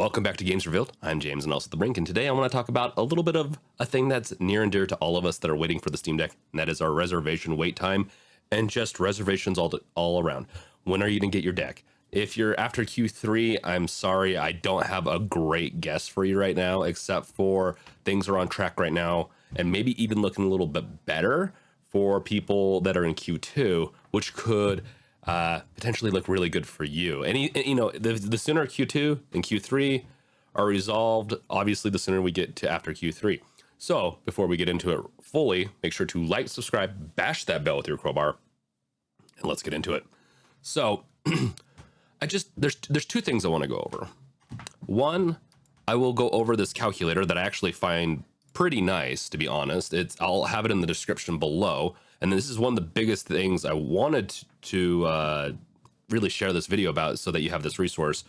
Welcome back to Games Revealed. I'm James and also The Brink, and today I want to talk about a little bit of a thing that's near and dear to all of us that are waiting for the Steam Deck, and that is our reservation wait time and just reservations all around. When are you going to get your deck? If you're after Q3, I'm sorry, I don't have a great guess for you right now, except for things are on track right now and maybe even looking a little bit better for people that are in Q2, which could potentially look really good for you. And the sooner Q2 and Q3 are resolved, obviously the sooner we get to after Q3. So before we get into it fully, make sure to like, subscribe, bash that bell with your crowbar, and let's get into it. So there's two things I want to go over. One, I will go over this calculator that I actually find pretty nice, to be honest. I'll have it in the description below. And this is one of the biggest things I wanted to really share this video about, so that you have this resource.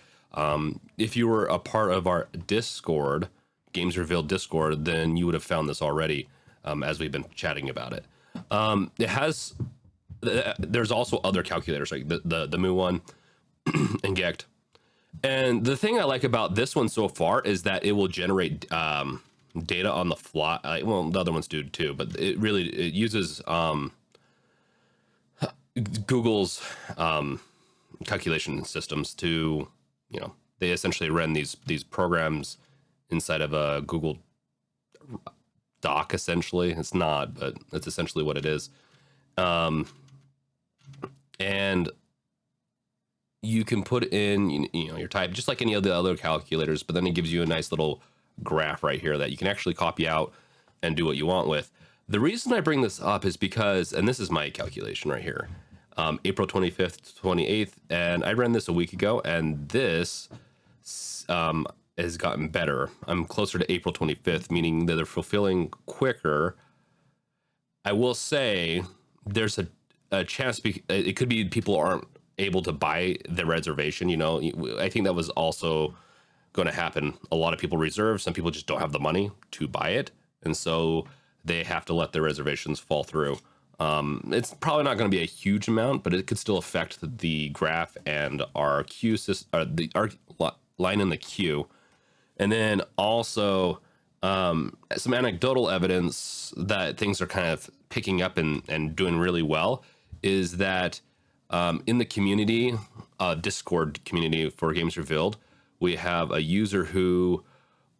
If you were a part of our Discord, Games Revealed Discord, then you would have found this already, as we've been chatting about it. There's also other calculators like the Moo one and Gecht. And the thing I like about this one so far is that it will generate data on the fly. Well, the other ones do too, but it uses Google's calculation systems to, they essentially run these programs inside of a Google Doc. Essentially, it's not, but that's essentially what it is. And you can put in, your type just like any of the other calculators, but then it gives you a nice little graph right here that you can actually copy out and do what you want with. The reason I bring this up is because, and this is my calculation right here, April 25th, 28th, and I ran this a week ago, and this has gotten better. I'm closer to April 25th, meaning that they're fulfilling quicker. I will say there's a chance, it could be people aren't able to buy the reservation. I think that was also going to happen. A lot of people reserve, some people just don't have the money to buy it, and so they have to let their reservations fall through. It's probably not going to be a huge amount, but it could still affect the graph and our queue our line in the queue. And then also some anecdotal evidence that things are kind of picking up and doing really well is that in the community, Discord community for Games Revealed, we have a user who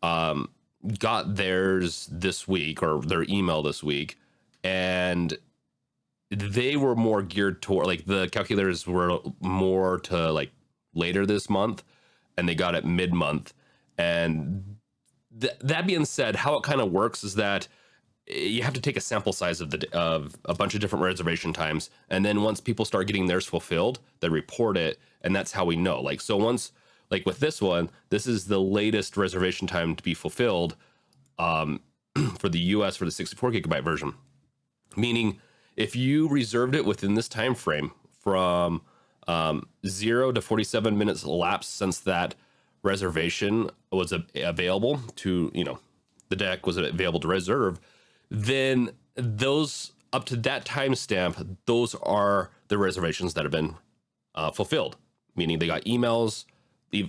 got theirs this week, or their email this week, and they were more geared toward, like, the calculators were more to like later this month, and they got it mid-month. And that being said, how it kind of works is that you have to take a sample size of a bunch of different reservation times, and then once people start getting theirs fulfilled, they report it, and that's how we know. Like, so once, like with this one, this is the latest reservation time to be fulfilled for the US for the 64 gigabyte version. Meaning, if you reserved it within this time frame from 0 to 47 minutes elapsed since that reservation was available to, the deck was available to reserve, then those up to that timestamp, those are the reservations that have been fulfilled. Meaning they got emails,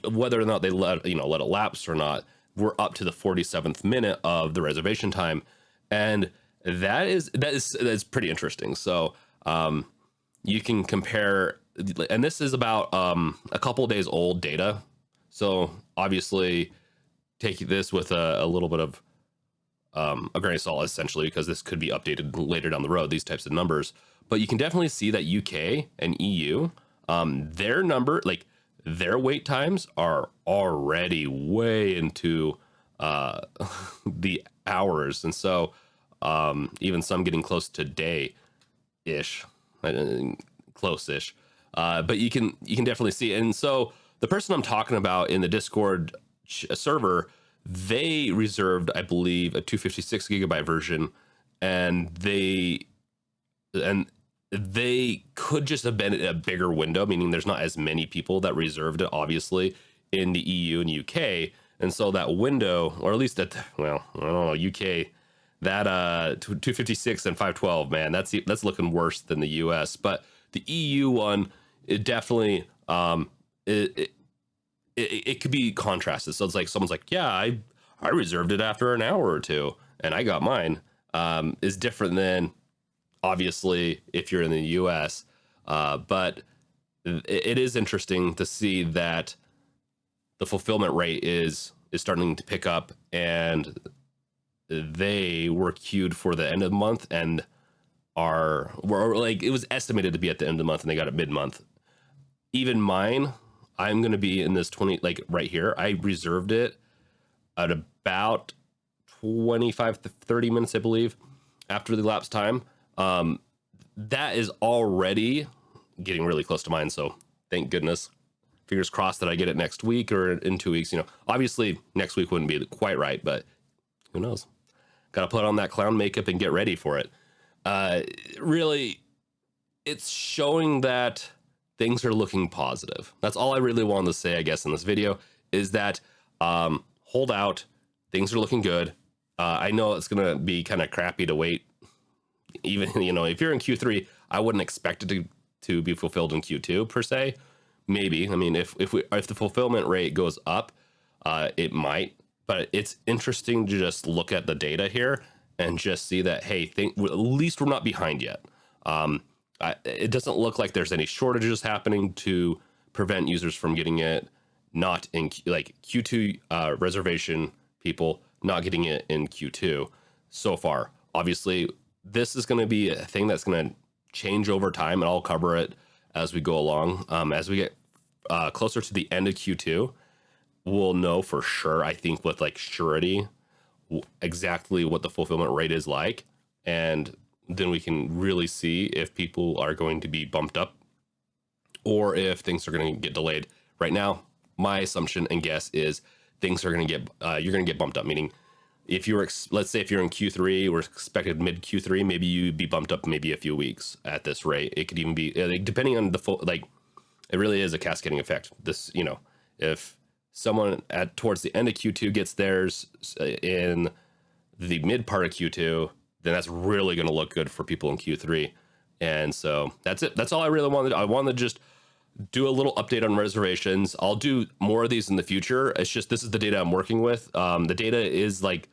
whether or not they let it lapse or not, we're up to the 47th minute of the reservation time. And that is pretty interesting. So you can compare, and this is about a couple of days old data. So obviously take this with a little bit of a grain of salt, essentially, because this could be updated later down the road, these types of numbers. But you can definitely see that UK and EU, their wait times are already way into the hours. And so even some getting close to day-ish, close-ish. But you can definitely see. And so the person I'm talking about in the Discord server, they reserved, I believe, a 256 gigabyte version, and they could just have been a bigger window, meaning there's not as many people that reserved it, obviously, in the EU and UK. And so that window, or at least I don't know, UK, that 256 and 512, man, that's looking worse than the US. But the EU one, it definitely it could be contrasted. So it's like someone's like, yeah, I reserved it after an hour or two and I got mine, is different than obviously if you're in the US. But it is interesting to see that the fulfillment rate is starting to pick up, and they were queued for the end of the month and were like, it was estimated to be at the end of the month and they got it mid-month. Even mine, I'm going to be in this 20, like right here. I reserved it at about 25 to 30 minutes, I believe, after the elapsed time. That is already getting really close to mine. So thank goodness. Fingers crossed that I get it next week or in 2 weeks. You know, obviously next week wouldn't be quite right, but who knows? Got to put on that clown makeup and get ready for it. Really, it's showing that things are looking positive. That's all I really wanted to say, I guess, in this video, is that hold out. Things are looking good. I know it's going to be kind of crappy to wait. Even, you know, if you're in Q3, I wouldn't expect it to be fulfilled in Q2 per se. Maybe. I mean, if the fulfillment rate goes up, it might. But it's interesting to just look at the data here and just see that, hey, at least we're not behind yet. It doesn't look like there's any shortages happening to prevent users from getting it not in like Q2 reservation people not getting it in Q2 so far. Obviously, this is going to be a thing that's going to change over time, and I'll cover it as we go along. As we get closer to the end of Q2, we'll know for sure, I think, with like surety, exactly what the fulfillment rate is like. And then we can really see if people are going to be bumped up or if things are going to get delayed. Right now, my assumption and guess is things are going to get, you're going to get bumped up, meaning if you were, let's say if you're in Q3 or expected mid Q3, maybe you'd be bumped up maybe a few weeks at this rate. It could even be depending on the full, like it really is a cascading effect. This, you know, if someone towards the end of Q2 gets theirs in the mid part of Q2, then that's really going to look good for people in Q3. And so that's it. That's all I really wanted. I wanted to just do a little update on reservations. I'll do more of these in the future. It's just, this is the data I'm working with. The data is like,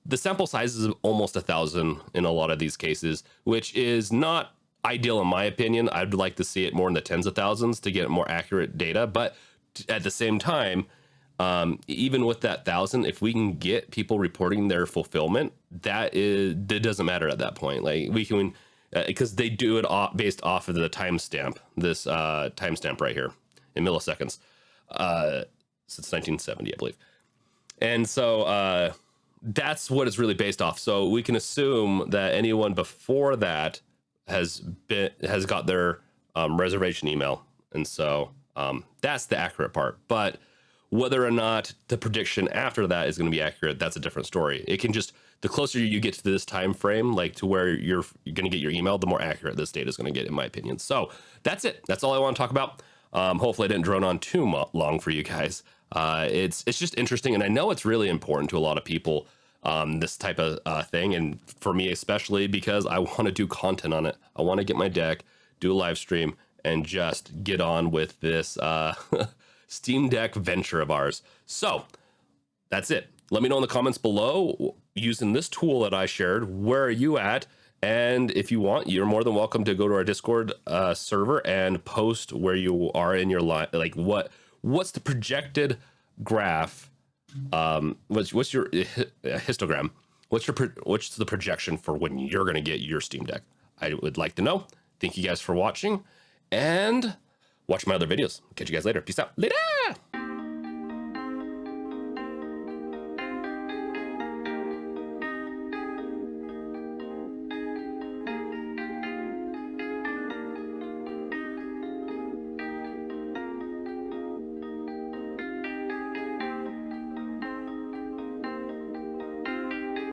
the sample size is almost 1,000 in a lot of these cases, which is not ideal in my opinion. I'd like to see it more in the tens of thousands to get more accurate data. But at the same time, even with that 1,000, if we can get people reporting their fulfillment, that doesn't matter at that point. Like we can, because they do it based off of the timestamp, this timestamp right here in milliseconds, since 1970, I believe. And so that's what it's really based off. So we can assume that anyone before that has got their reservation email. And so that's the accurate part. But whether or not the prediction after that is going to be accurate, that's a different story. It can just, the closer you get to this time frame, like to where you're going to get your email, the more accurate this data is going to get, in my opinion. So that's it. That's all I want to talk about. Hopefully I didn't drone on too long for you guys. It's just interesting, and I know it's really important to a lot of people, this type of thing, and for me especially, because I want to do content on it. I want to get my deck, do a live stream, and just get on with this Steam Deck venture of ours. So that's it. Let me know in the comments below, using this tool that I shared, where are you at? And if you want, you're more than welcome to go to our Discord server and post where you are in your life. Like what's the projected graph? What's your histogram? What's the projection for when you're going to get your Steam Deck? I would like to know. Thank you guys for watching, and watch my other videos. Catch you guys later. Peace out. Later.